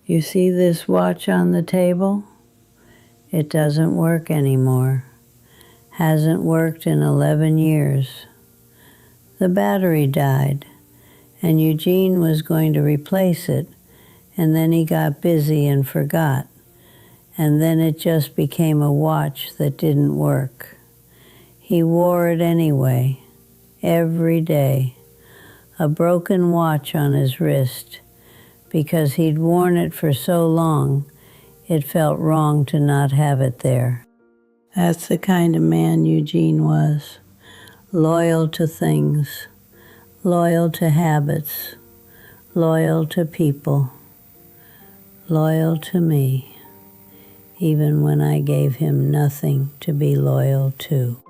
You see this watch on the table? It doesn't work anymore. Hasn't worked in 11 years. The battery died, and Eugene was going to replace it, and then he got busy and forgot, and then it just became a watch that didn't work. He wore it anyway, every day, a broken watch on his wrist, because he'd worn it for so long, it felt wrong to not have it there. That's the kind of man Eugene was, loyal to things, loyal to habits, loyal to people, loyal to me, even when I gave him nothing to be loyal to.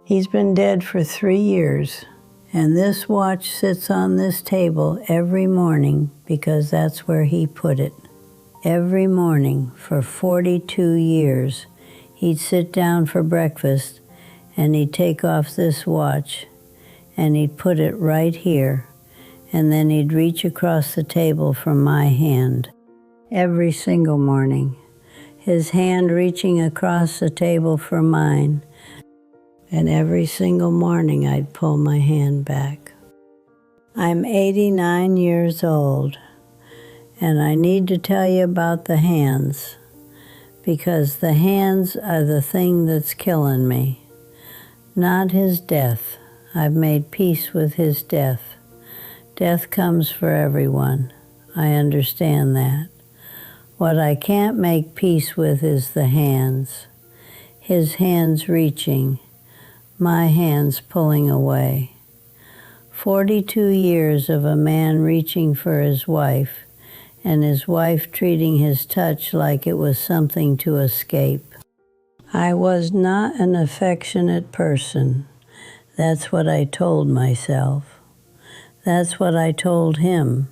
He's been dead for 3 years, and this watch sits on this table every morning because that's where he put it. Every morning for 42 years, he'd sit down for breakfast and he'd take off this watch and he'd put it right here, and then he'd reach across the table from my hand. Every single morning, his hand reaching across the table for mine, and every single morning I'd pull my hand back. I'm 89 years old, and I need to tell you about the hands, because the hands are the thing that's killing me. Not his death. I've made peace with his death. Death comes for everyone. I understand that. What I can't make peace with is the hands. His hands reaching, my hands pulling away. 42 years of a man reaching for his wife, and his wife treating his touch like it was something to escape. I was not an affectionate person. That's what I told myself. That's what I told him.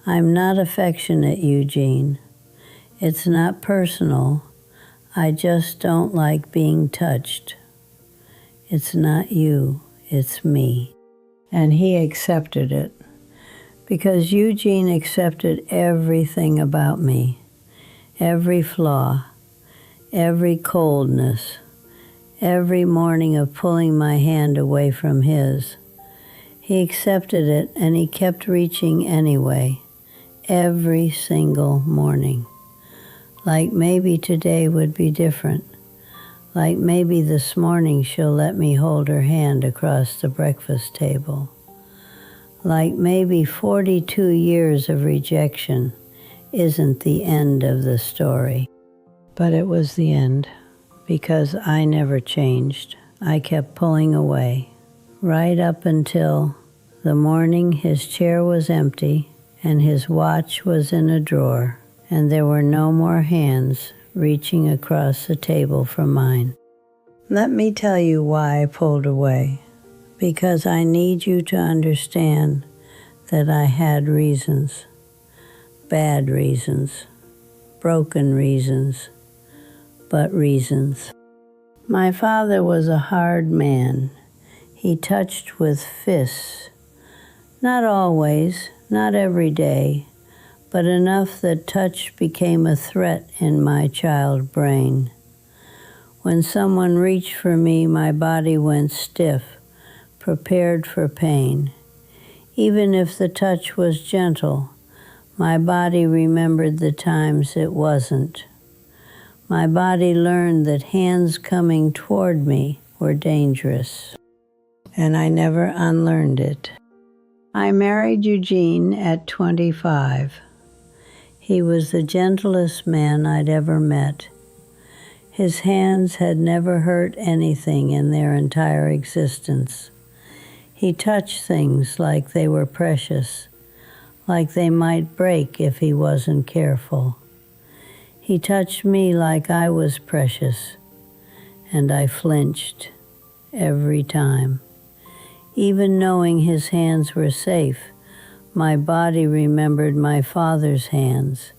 I'm not affectionate, Eugene. It's not personal. I just don't like being touched. It's not you, it's me. And he accepted it, because Eugene accepted everything about me, every flaw, every coldness, every morning of pulling my hand away from his. He accepted it, and he kept reaching anyway, every single morning. Like maybe today would be different. Like maybe this morning she'll let me hold her hand across the breakfast table. Like maybe 42 years of rejection isn't the end of the story. But it was the end, because I never changed. I kept pulling away, right up until the morning his chair was empty and his watch was in a drawer, and there were no more hands reaching across the table for mine. Let me tell you why I pulled away, because I need you to understand that I had reasons, bad reasons, broken reasons, but reasons. My father was a hard man. He touched with fists, not always, not every day, but enough that touch became a threat in my child brain. When someone reached for me, my body went stiff, prepared for pain. Even if the touch was gentle, my body remembered the times it wasn't. My body learned that hands coming toward me were dangerous, and I never unlearned it. I married Eugene at 25. He was the gentlest man I'd ever met. His hands had never hurt anything in their entire existence. He touched things like they were precious, like they might break if he wasn't careful. He touched me like I was precious, and I flinched every time. Even knowing his hands were safe, my body remembered my father's hands,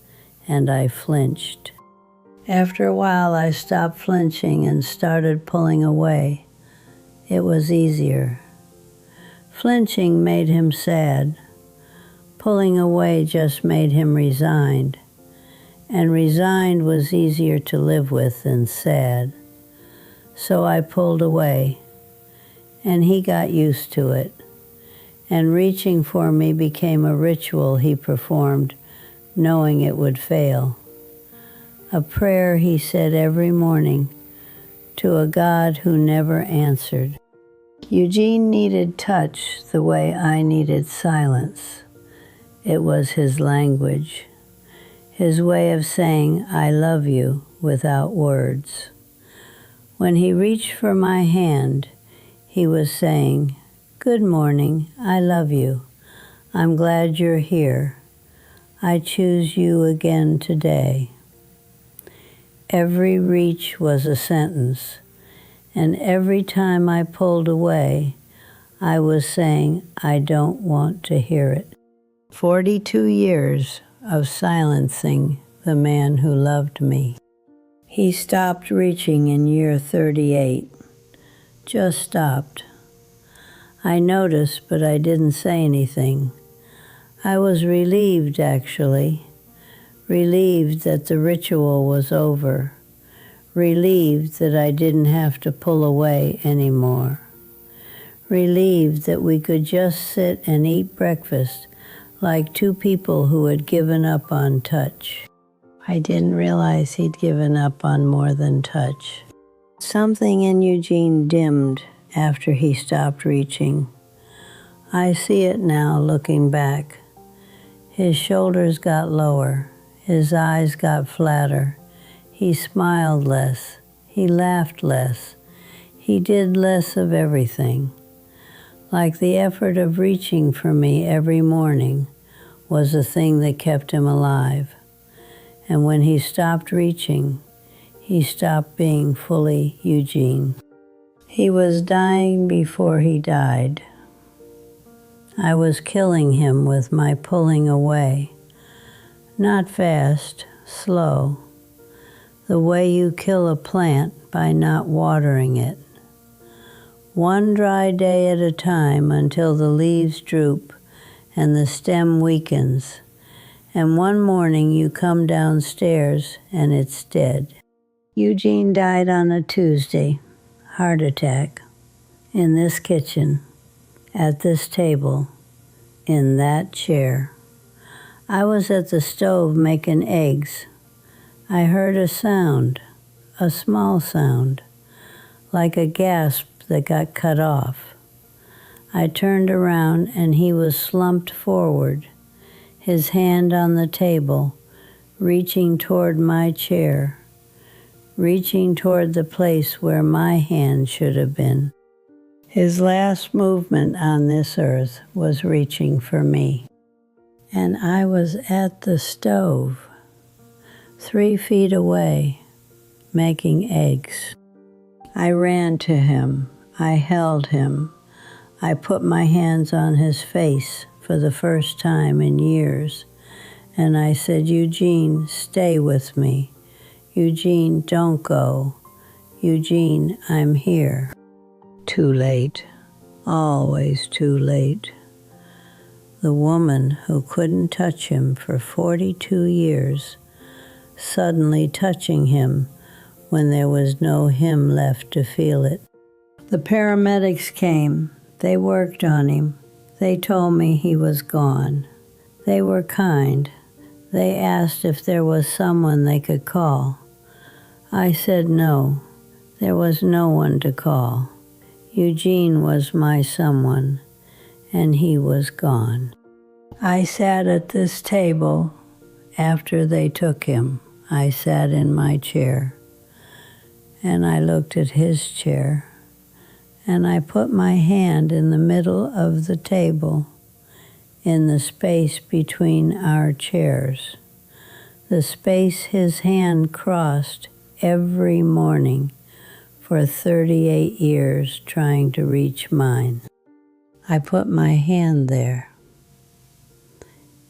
and I flinched. After a while, I stopped flinching and started pulling away. It was easier. Flinching made him sad. Pulling away just made him resigned. and resigned was easier to live with than sad. So I pulled away, and he got used to it, and reaching for me became a ritual he performed, knowing it would fail. A prayer he said every morning to a God who never answered. Eugene needed touch the way I needed silence. It was his language, his way of saying, "I love you," without words. When he reached for my hand, he was saying, "Good morning, I love you. I'm glad you're here. I choose you again today." Every reach was a sentence, and every time I pulled away, I was saying, "I don't want to hear it." 42 years of silencing the man who loved me. He stopped reaching in year 38. Just stopped. I noticed, but I didn't say anything. I was relieved, actually. Relieved that the ritual was over. Relieved that I didn't have to pull away anymore. Relieved that we could just sit and eat breakfast like two people who had given up on touch. I didn't realize he'd given up on more than touch. Something in Eugene dimmed after he stopped reaching. I see it now looking back. His shoulders got lower. His eyes got flatter. He smiled less. He laughed less. He did less of everything. Like the effort of reaching for me every morning was the thing that kept him alive. And when he stopped reaching, he stopped being fully Eugene. He was dying before he died. I was killing him with my pulling away. Not fast, slow. The way you kill a plant by not watering it. One dry day at a time until the leaves droop and the stem weakens. And one morning you come downstairs and it's dead. Eugene died on a Tuesday, heart attack, in this kitchen, at this table, in that chair. I was at the stove making eggs. I heard a sound, a small sound, like a gasp that got cut off. I turned around and he was slumped forward, his hand on the table, reaching toward my chair, reaching toward the place where my hand should have been. His last movement on this earth was reaching for me. And I was at the stove, 3 feet away, making eggs. I ran to him. I held him. I put my hands on his face for the first time in years. And I said, "Eugene, stay with me. Eugene, don't go. Eugene, I'm here." Too late. Always too late. The woman who couldn't touch him for 42 years, suddenly touching him when there was no him left to feel it. The paramedics came. They worked on him. They told me he was gone. They were kind. They asked if there was someone they could call. I said no. There was no one to call. Eugene was my someone, and he was gone. I sat at this table after they took him. I sat in my chair, and I looked at his chair, and I put my hand in the middle of the table, in the space between our chairs, the space his hand crossed every morning for 38 years trying to reach mine. I put my hand there,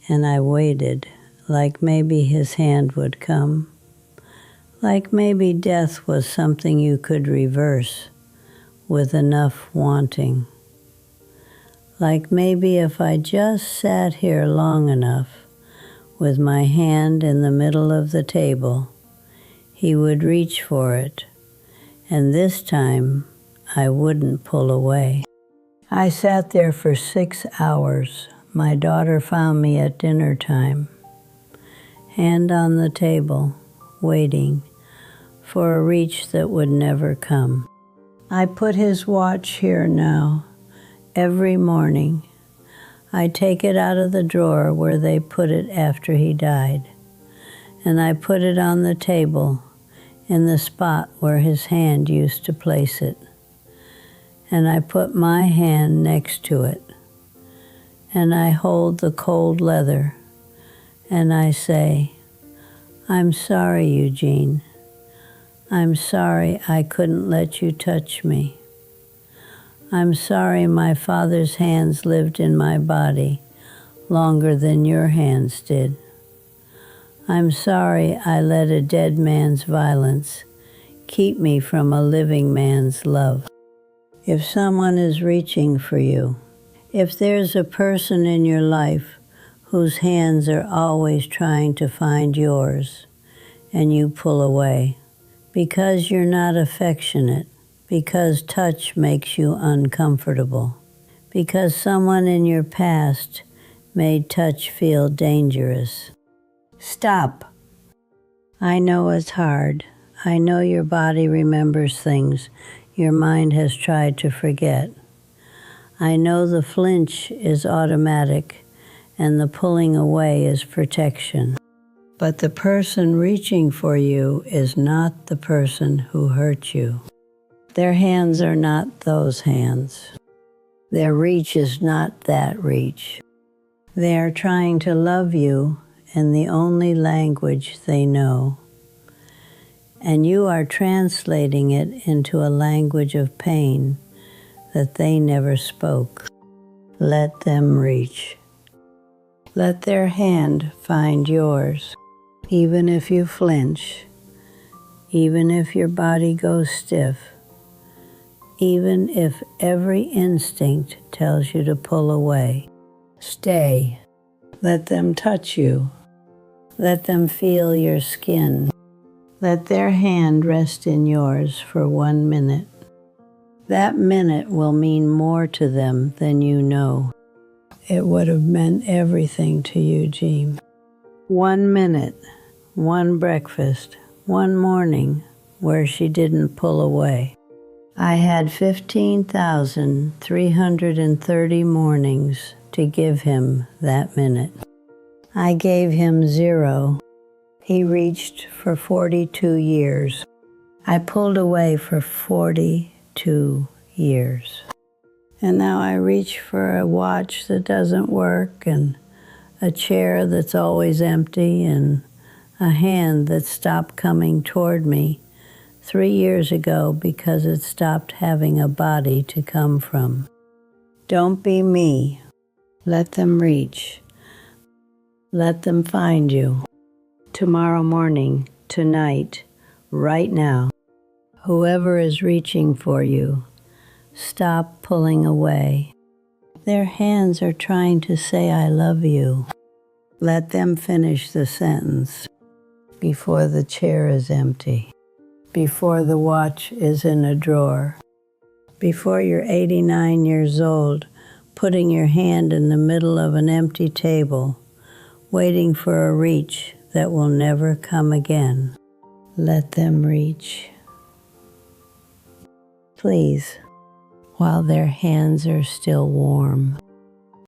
and I waited, like maybe his hand would come, like maybe death was something you could reverse with enough wanting, like maybe if I just sat here long enough with my hand in the middle of the table, he would reach for it, and this time I wouldn't pull away. I sat there for 6 hours. My daughter found me at dinner time, hand on the table, waiting for a reach that would never come. I put his watch here now. Every morning, I take it out of the drawer where they put it after he died, and I put it on the table in the spot where his hand used to place it. And I put my hand next to it, and I hold the cold leather, and I say, "I'm sorry, Eugene. I'm sorry I couldn't let you touch me. I'm sorry my father's hands lived in my body longer than your hands did. I'm sorry I let a dead man's violence keep me from a living man's love." If someone is reaching for you, if there's a person in your life whose hands are always trying to find yours and you pull away because you're not affectionate, because touch makes you uncomfortable, because someone in your past made touch feel dangerous, stop. I know it's hard. I know your body remembers things your mind has tried to forget. I know the flinch is automatic and the pulling away is protection. But the person reaching for you is not the person who hurt you. Their hands are not those hands. Their reach is not that reach. They are trying to love you in the only language they know. And you are translating it into a language of pain that they never spoke. Let them reach. Let their hand find yours. Even if you flinch, even if your body goes stiff, even if every instinct tells you to pull away, stay. Let them touch you. Let them feel your skin. Let their hand rest in yours for 1 minute. That minute will mean more to them than you know. It would have meant everything to you, Eugene. 1 minute, one breakfast, one morning where she didn't pull away. I had 15,330 mornings to give him that minute. I gave him 0. He reached for 42 years. I pulled away for 42 years. And now I reach for a watch that doesn't work, and a chair that's always empty, and a hand that stopped coming toward me 3 years ago because it stopped having a body to come from. Don't be me. Let them reach. Let them find you. Tomorrow morning, tonight, right now, whoever is reaching for you, stop pulling away. Their hands are trying to say, "I love you." Let them finish the sentence before the chair is empty, before the watch is in a drawer, before you're 89 years old, putting your hand in the middle of an empty table, waiting for a reach that will never come again. Let them reach. Please, while their hands are still warm.